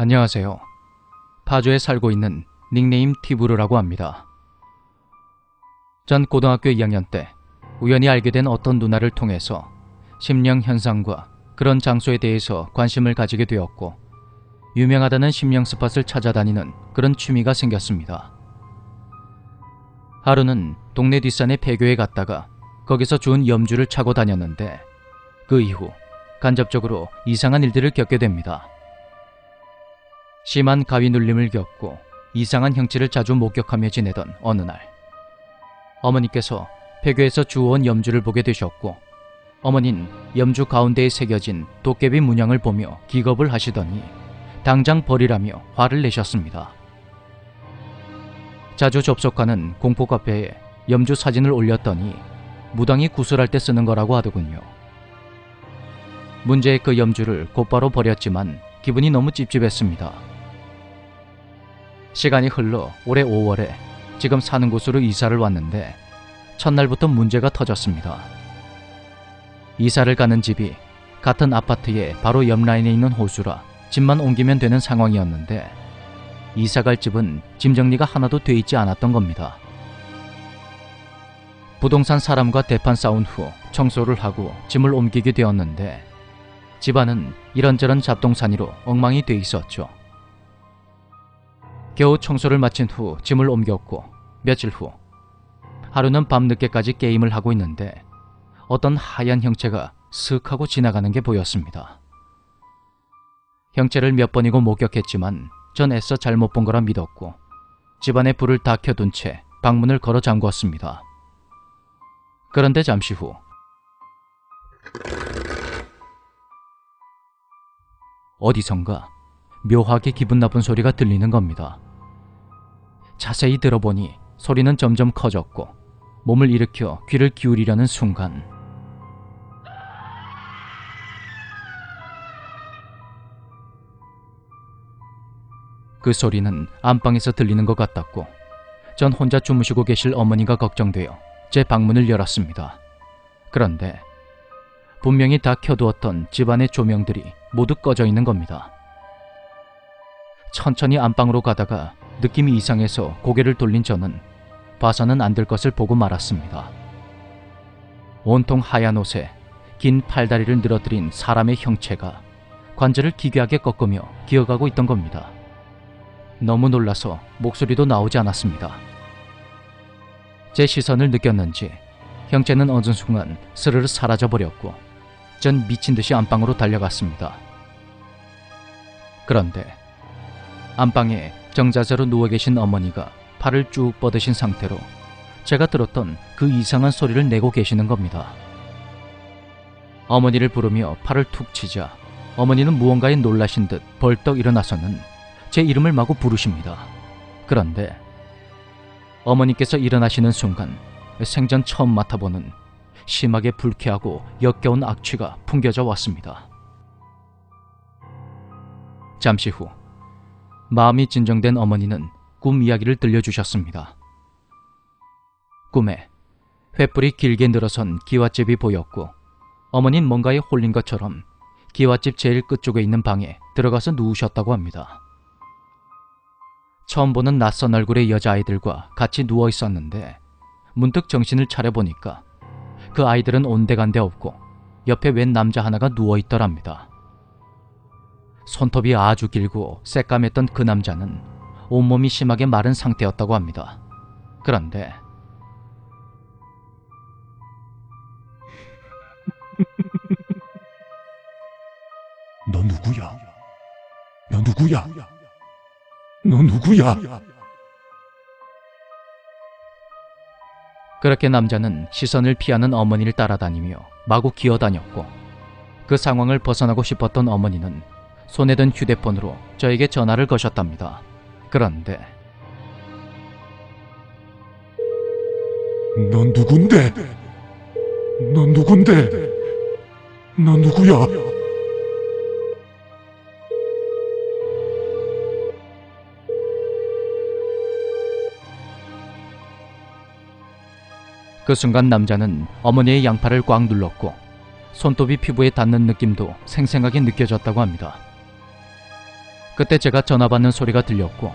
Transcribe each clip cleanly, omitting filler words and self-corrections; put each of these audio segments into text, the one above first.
안녕하세요. 파주에 살고 있는 닉네임 티브루라고 합니다. 전 고등학교 2학년 때 우연히 알게 된 어떤 누나를 통해서 심령 현상과 그런 장소에 대해서 관심을 가지게 되었고, 유명하다는 심령 스팟을 찾아다니는 그런 취미가 생겼습니다. 하루는 동네 뒷산의 폐교에 갔다가 거기서 주운 염주를 차고 다녔는데, 그 이후 간접적으로 이상한 일들을 겪게 됩니다. 심한 가위 눌림을 겪고 이상한 형체를 자주 목격하며 지내던 어느 날, 어머니께서 폐교에서 주워온 염주를 보게 되셨고, 어머니는 염주 가운데에 새겨진 도깨비 문양을 보며 기겁을 하시더니 당장 버리라며 화를 내셨습니다. 자주 접속하는 공포 카페에 염주 사진을 올렸더니 무당이 구슬할 때 쓰는 거라고 하더군요. 문제의 그 염주를 곧바로 버렸지만 기분이 너무 찝찝했습니다. 시간이 흘러 올해 5월에 지금 사는 곳으로 이사를 왔는데 첫날부터 문제가 터졌습니다. 이사를 가는 집이 같은 아파트의 바로 옆 라인에 있는 호수라 집만 옮기면 되는 상황이었는데, 이사갈 집은 짐 정리가 하나도 돼 있지 않았던 겁니다. 부동산 사람과 대판 싸운 후 청소를 하고 짐을 옮기게 되었는데, 집안은 이런저런 잡동사니로 엉망이 돼 있었죠. 겨우 청소를 마친 후 짐을 옮겼고, 며칠 후 하루는 밤늦게까지 게임을 하고 있는데 어떤 하얀 형체가 슥 하고 지나가는 게 보였습니다. 형체를 몇 번이고 목격했지만 전 애써 잘못 본 거라 믿었고, 집안에 불을 다 켜둔 채 방문을 걸어 잠궜습니다. 그런데 잠시 후 어디선가 묘하게 기분 나쁜 소리가 들리는 겁니다. 자세히 들어보니 소리는 점점 커졌고, 몸을 일으켜 귀를 기울이려는 순간 그 소리는 안방에서 들리는 것 같았고, 전 혼자 주무시고 계실 어머니가 걱정되어 제 방문을 열었습니다. 그런데 분명히 다 켜두었던 집안의 조명들이 모두 꺼져 있는 겁니다. 천천히 안방으로 가다가 느낌이 이상해서 고개를 돌린 저는 봐서는 안 될 것을 보고 말았습니다. 온통 하얀 옷에 긴 팔다리를 늘어뜨린 사람의 형체가 관절을 기괴하게 꺾으며 기어가고 있던 겁니다. 너무 놀라서 목소리도 나오지 않았습니다. 제 시선을 느꼈는지 형체는 어느 순간 스르르 사라져버렸고, 전 미친 듯이 안방으로 달려갔습니다. 그런데 안방에 정자세로 누워 계신 어머니가 팔을 쭉 뻗으신 상태로 제가 들었던 그 이상한 소리를 내고 계시는 겁니다. 어머니를 부르며 팔을 툭 치자 어머니는 무언가에 놀라신 듯 벌떡 일어나서는 제 이름을 마구 부르십니다. 그런데 어머니께서 일어나시는 순간 생전 처음 맡아보는 심하게 불쾌하고 역겨운 악취가 풍겨져 왔습니다. 잠시 후 마음이 진정된 어머니는 꿈 이야기를 들려주셨습니다. 꿈에 횃불이 길게 늘어선 기와집이 보였고, 어머니는 뭔가에 홀린 것처럼 기와집 제일 끝쪽에 있는 방에 들어가서 누우셨다고 합니다. 처음 보는 낯선 얼굴의 여자아이들과 같이 누워 있었는데, 문득 정신을 차려보니까 그 아이들은 온데간데 없고 옆에 웬 남자 하나가 누워있더랍니다. 손톱이 아주 길고 새까맸던 그 남자는 온몸이 심하게 마른 상태였다고 합니다. 그런데 너 누구야? 너 누구야? 너 누구야? 그렇게 남자는 시선을 피하는 어머니를 따라다니며 마구 기어다녔고, 그 상황을 벗어나고 싶었던 어머니는 손에 든 휴대폰으로 저에게 전화를 거셨답니다. 그런데 넌 누군데? 넌 누군데? 너 누구야? 그 순간 남자는 어머니의 양팔을 꽉 눌렀고 손톱이 피부에 닿는 느낌도 생생하게 느껴졌다고 합니다. 그때 제가 전화 받는 소리가 들렸고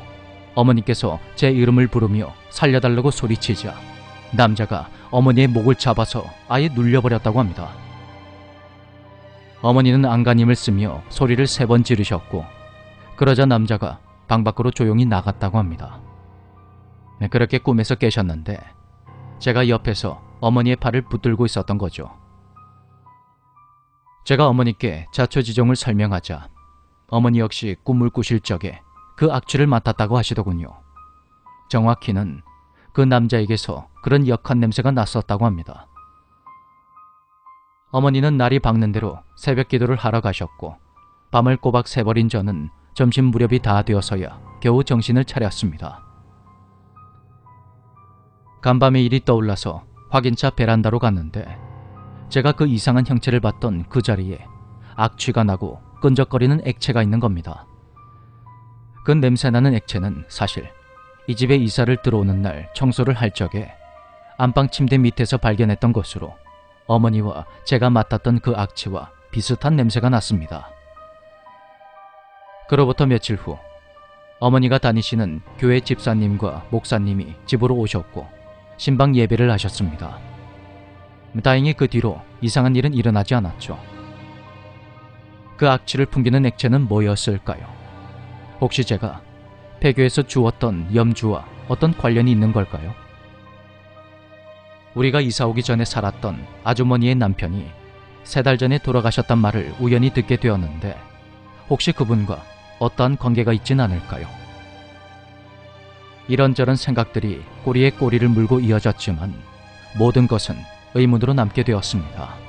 어머니께서 제 이름을 부르며 살려달라고 소리치자 남자가 어머니의 목을 잡아서 아예 눌려버렸다고 합니다. 어머니는 안간힘을 쓰며 소리를 3번 지르셨고 그러자 남자가 방 밖으로 조용히 나갔다고 합니다. 그렇게 꿈에서 깨셨는데 제가 옆에서 어머니의 팔을 붙들고 있었던 거죠. 제가 어머니께 자초지종을 설명하자 어머니 역시 꿈을 꾸실 적에 그 악취를 맡았다고 하시더군요. 정확히는 그 남자에게서 그런 역한 냄새가 났었다고 합니다. 어머니는 날이 밝는 대로 새벽 기도를 하러 가셨고 밤을 꼬박 새버린 저는 점심 무렵이 다 되어서야 겨우 정신을 차렸습니다. 간밤의 일이 떠올라서 확인차 베란다로 갔는데 제가 그 이상한 형체를 봤던 그 자리에 악취가 나고 끈적거리는 액체가 있는 겁니다. 그 냄새나는 액체는 사실 이 집에 이사를 들어오는 날 청소를 할 적에 안방 침대 밑에서 발견했던 것으로 어머니와 제가 맡았던 그 악취와 비슷한 냄새가 났습니다. 그로부터 며칠 후 어머니가 다니시는 교회 집사님과 목사님이 집으로 오셨고 신방 예배를 하셨습니다. 다행히 그 뒤로 이상한 일은 일어나지 않았죠. 그 악취를 풍기는 액체는 뭐였을까요? 혹시 제가 폐교에서 주웠던 염주와 어떤 관련이 있는 걸까요? 우리가 이사 오기 전에 살았던 아주머니의 남편이 3달 전에 돌아가셨단 말을 우연히 듣게 되었는데 혹시 그분과 어떠한 관계가 있진 않을까요? 이런저런 생각들이 꼬리에 꼬리를 물고 이어졌지만 모든 것은 의문으로 남게 되었습니다.